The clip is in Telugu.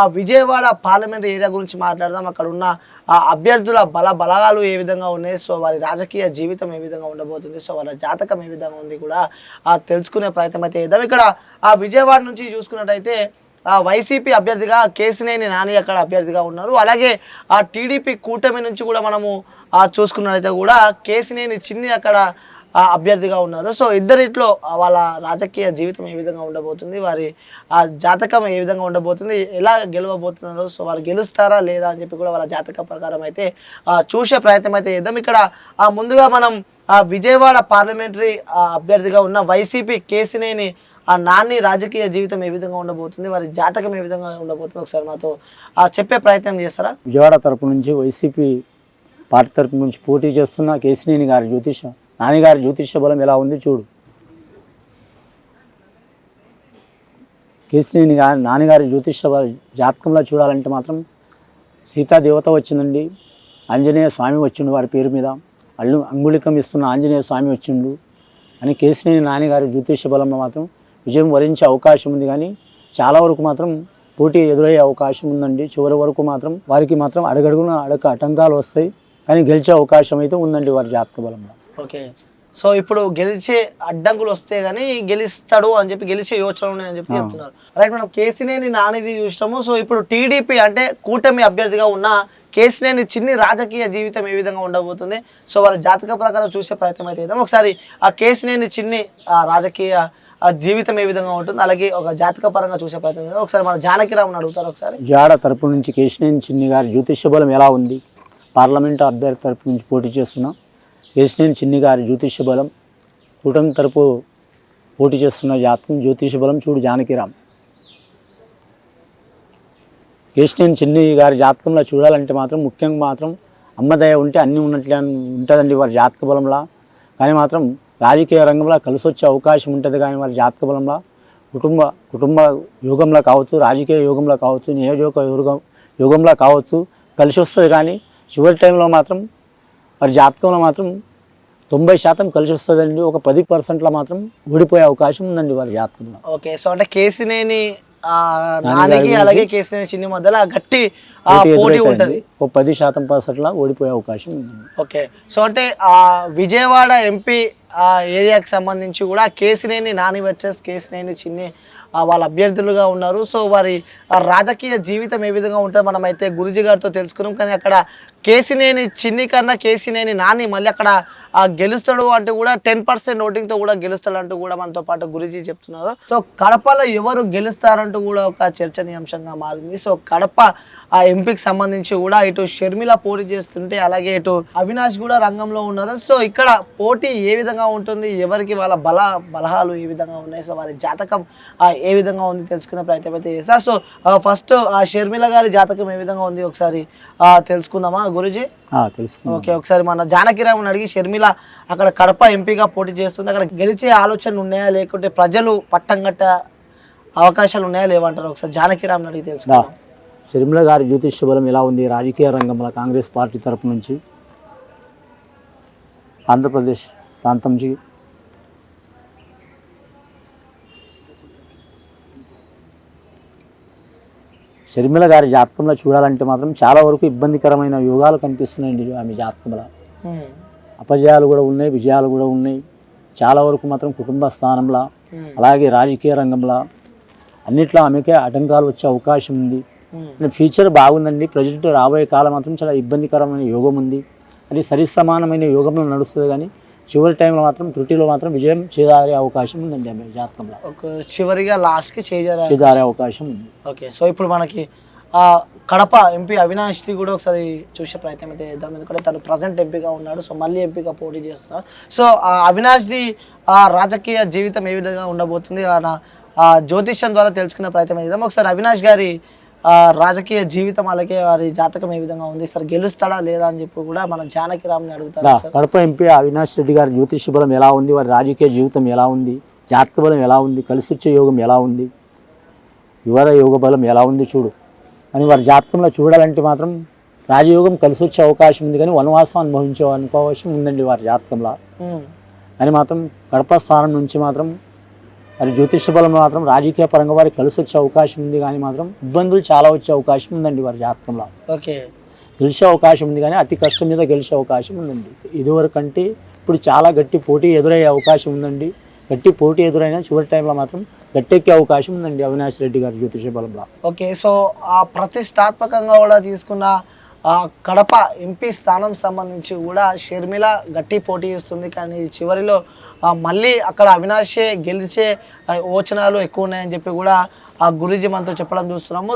ఆ విజయవాడ పార్లమెంట్ ఏరియా గురించి మాట్లాడదాం. అక్కడ ఉన్న అభ్యర్థుల బలగాలు ఏ విధంగా ఉన్నాయి, సో వారి రాజకీయ జీవితం ఏ విధంగా ఉండబోతుంది, సో వాళ్ళ జాతకం ఏ విధంగా ఉంది కూడా తెలుసుకునే ప్రయత్నం అయితే చేద్దాం. ఇక్కడ ఆ విజయవాడ నుంచి చూసుకున్నట్టయితే వైసీపీ అభ్యర్థిగా కేసినేని నాని అక్కడ అభ్యర్థిగా ఉన్నారు. అలాగే ఆ టీడీపీ కూటమి నుంచి కూడా మనము చూసుకున్నట్లయితే కూడా కేసినేని చిన్ని అక్కడ అభ్యర్థిగా ఉన్నారు. సో ఇద్దరిట్లో వాళ్ళ రాజకీయ జీవితం ఏ విధంగా ఉండబోతుంది, వారి జాతకం ఏ విధంగా ఉండబోతుంది, ఎలా గెలవబోతున్నారు, సో వారు గెలుస్తారా లేదా అని చెప్పి కూడా వాళ్ళ జాతక ప్రకారం అయితే చూసే ప్రయత్నం అయితే చేద్దాం. ఇక్కడ ముందుగా మనం విజయవాడ పార్లమెంటరీ అభ్యర్థిగా ఉన్న వైసీపీ కేసినేని నాని రాజకీయ జీవితం ఏ విధంగా ఉండబోతుంది, వారి జాతకం ఏ విధంగా ఉండబోతుంది ఒకసారి మాతో చెప్పే ప్రయత్నం చేస్తారా? విజయవాడ తరపు నుంచి వైసీపీ పార్టీ తరపు నుంచి పోటీ చేస్తున్న కేసినేని గారి నాన్నగారి జ్యోతిష బలం ఎలా ఉంది చూడు. కేసినేని నాన్నగారి జాతకంలో చూడాలంటే మాత్రం సీతాదేవత వచ్చిందండి, ఆంజనేయ స్వామి వచ్చిండు వారి పేరు మీద, అంగుళికం ఇస్తున్న ఆంజనేయ స్వామి వచ్చిండు అని కేసినేని నాన్నగారి జ్యోతిష బలంలో మాత్రం విజయం వరించే అవకాశం ఉంది. కానీ చాలా వరకు మాత్రం పోటీ ఎదురయ్యే అవకాశం ఉందండి. చివరి వరకు మాత్రం వారికి మాత్రం అడుగడుగున ఆటంకాలు వస్తాయి, కానీ గెలిచే అవకాశం అయితే ఉందండి వారి జాతక బలంలో. ఓకే, సో ఇప్పుడు గెలిచే అడ్డంకులు వస్తే గానీ గెలుస్తాడు అని చెప్పి, గెలిచే యోచనలు ఉన్నాయని చెప్పి చెప్తున్నారు. రైట్, మనం కేసినేని నానిది చూసినాము. సో ఇప్పుడు టీడీపీ అంటే కూటమి అభ్యర్థిగా ఉన్న కేసినేని చిన్ని రాజకీయ జీవితం ఏ విధంగా ఉండబోతుంది, సో వాళ్ళ జాతక ప్రకారం చూసే ప్రయత్నం అయితే చేద్దాం. ఒకసారి ఆ కేసినేని చిన్ని రాజకీయ జీవితం ఏ విధంగా ఉంటుంది, అలాగే ఒక జాతక పరంగా చూసే ప్రయత్నం చేద్దాం. ఒకసారి మన జానకిరామ్ని అడుగుతారు ఒకసారి. జాడ తరపు నుంచి కేసినేని చిన్ని గారి జ్యోతిష బలం ఎలా ఉంది, పార్లమెంటు అభ్యర్థి తరపు నుంచి పోటీ చేస్తున్నా కేసినేని చిన్ని గారి జ్యోతిష బలం, కూటమి తరపు పోటీ చేస్తున్న జాతకం జ్యోతిష బలం చూడు జానకిరామ్. కేసినేని చిన్ని గారి జాతకంలో చూడాలంటే మాత్రం ముఖ్యంగా మాత్రం అమ్మదయ ఉంటే అన్నీ ఉన్నట్లే ఉంటుందండి వారి జాతక బలంలో. కానీ మాత్రం రాజకీయ రంగంలో కలిసి వచ్చే అవకాశం ఉంటుంది. కానీ వారి జాతక బలంలో కుటుంబ యోగంలో కావచ్చు, రాజకీయ యోగంలో కావచ్చు, నియోజక యోగంలో కావచ్చు కలిసి వస్తుంది. కానీ చివరి టైంలో మాత్రం వారి జాతకంలో మాత్రం 90% కలిసి వస్తుందండి. ఒక 10% మాత్రం ఓడిపోయే అవకాశం ఉందండి వారి జాతకంలో. ఓకే, సో అంటే కేసినేని నానికి అలాగే కేసినేని చిన్ని మధ్యలో గట్టి పోటీ ఉంటుంది. ఒక 10% ఓడిపోయే అవకాశం ఉంది. ఓకే, సో అంటే విజయవాడ ఎంపీ ఏరియాకి సంబంధించి కూడా కేసినేని నాని వర్సెస్ కేసినేని చిన్ని వాళ్ళ అభ్యర్థులుగా ఉన్నారు. సో వారి రాజకీయ జీవితం ఏ విధంగా ఉంటుందో మనం అయితే గురుజీ గారితో తెలుసుకున్నాం. కానీ అక్కడ కేసినేని చిన్ని కన్నా కేసినేని నాని మళ్ళీ అక్కడ గెలుస్తాడు అంటే కూడా 10% ఓటింగ్తో కూడా గెలుస్తాడు అంటూ కూడా మనతో పాటు గురుజీ చెప్తున్నారు. సో కడపలో ఎవరు గెలుస్తారంటూ కూడా ఒక చర్చనీయాంశంగా మారింది. సో కడప ఎంపీకి సంబంధించి కూడా ఇటు షర్మిల పోటీ చేస్తుంటే అలాగే ఇటు అవినాష్ కూడా రంగంలో ఉన్నారు. సో ఇక్కడ పోటీ ఏ విధంగా ఉంటుంది, ఎవరికి వాళ్ళ బలహాలు ఏ విధంగా ఉన్నాయి, సో వారి జాతకం ఏ విధంగా ఉంది తెలుసుకునే ప్రయత్నం అయితే చేస్తా. సో ఫస్ట్ షర్మిల గారి జాతకం ఏ విధంగా ఉంది ఒకసారి తెలుసుకుందామా గురుజీ? ఓకే, ఒకసారి మన జానకిరామ్ని అడిగి షర్మిల అక్కడ కడప ఎంపీగా పోటీ చేస్తుంది, అక్కడ గెలిచే ఆలోచనలు ఉన్నాయా లేకుంటే ప్రజలు పట్టం కట్ట అవకాశాలు ఉన్నాయా లేవంటారు? ఒకసారి జానకిరామ్ని అడిగి తెలుసుకుందాం. షర్మిల గారి జ్యోతిష బలం ఎలా ఉంది రాజకీయ రంగంలో కాంగ్రెస్ పార్టీ తరపు నుంచి ఆంధ్రప్రదేశ్ ప్రాంతం నుంచి షర్మిల గారి జాతకంలో చూడాలంటే మాత్రం చాలా వరకు ఇబ్బందికరమైన యోగాలు కనిపిస్తున్నాయండి ఆమె జాతకంలో. అపజయాలు కూడా ఉన్నాయి, విజయాలు కూడా ఉన్నాయి. చాలా వరకు మాత్రం కుటుంబ స్థానంలో అలాగే రాజకీయ రంగంలో అన్నిట్లో ఆమెకే ఆటంకాలు వచ్చే అవకాశం ఉంది. ఫ్యూచర్ బాగుందండి. ప్రజెంట్ రాబోయే కాలం మాత్రం చాలా ఇబ్బందికరమైన యోగం ఉంది. అది సరిసమానమైన యోగంలో నడుస్తుంది. కానీ చివరి టైంలో మాత్రం త్రుటిలో మాత్రం విజయం చేజారే అవకాశం ఉందండి ఆమె జాతకంలో. చివరిగా లాస్ట్కి చేజారే అవకాశం ఉంది. ఓకే, సో ఇప్పుడు మనకి కడప ఎంపీ అవినాష్ది కూడా ఒకసారి చూసే ప్రయత్నం అయితే చేద్దాం. ఎందుకంటే తను ప్రజెంట్ ఎంపీగా ఉన్నాడు, సో మళ్ళీ ఎంపీగా పోటీ చేస్తున్నారు. సో అవినాష్ది రాజకీయ జీవితం ఏ విధంగా ఉండబోతుంది జ్యోతిష్యం ద్వారా తెలుసుకునే ప్రయత్నం చేద్దాం. ఒకసారి అవినాష్ గారి రాజకీయ జీవితం అలాగే వారి జాతకం ఏ విధంగా ఉంది, సార్ గెలుస్తాడా లేదా అని చెప్పి కూడా మన జానకిరామ్ని అడుగుతారు. కడప ఎంపీ అవినాష్ రెడ్డి గారి జ్యోతిష బలం ఎలా ఉంది, వారి రాజకీయ జీవితం ఎలా ఉంది, జాతక బలం ఎలా ఉంది, కలిసి వచ్చే యోగం ఎలా ఉంది, యువత యోగ బలం ఎలా ఉంది చూడు అని వారి జాతకంలో చూడాలంటే మాత్రం రాజయోగం కలిసి వచ్చే అవకాశం ఉంది. కానీ వనవాసం అనుభవించే అవకాశం ఉందండి వారి జాతకంలో. అని మాత్రం కడప స్థానం నుంచి మాత్రం మరి జ్యోతిష బలం మాత్రం రాజకీయ పరంగా వారికి కలిసి వచ్చే అవకాశం ఉంది, కానీ మాత్రం ఇబ్బందులు చాలా వచ్చే అవకాశం ఉందండి వారి జాతకంలో. ఓకే. గెలిచే అవకాశం ఉంది, కానీ అతి కష్టం మీద గెలిచే అవకాశం ఉందండి. ఇదివరకంటే ఇప్పుడు చాలా గట్టి పోటీ ఎదురయ్యే అవకాశం ఉందండి. గట్టి పోటీ ఎదురైనా చివరి టైంలో మాత్రం గట్టెక్కే అవకాశం ఉందండి అవినాష్ రెడ్డి గారి జ్యోతిష బలంలో. ఓకే. సో ఆ ప్రతిష్టాత్మకంగా కూడా తీసుకున్న కడప ఎంపీ స్థానం సంబంధించి కూడా షర్మిల గట్టి పోటీ ఇస్తుంది, కానీ చివరిలో మళ్ళీ అక్కడ అవినాషే గెలిచే యోచనలు ఎక్కువ ఉన్నాయని చెప్పి కూడా ఆ గురూజీ మనతో చెప్పడం చూస్తున్నాము.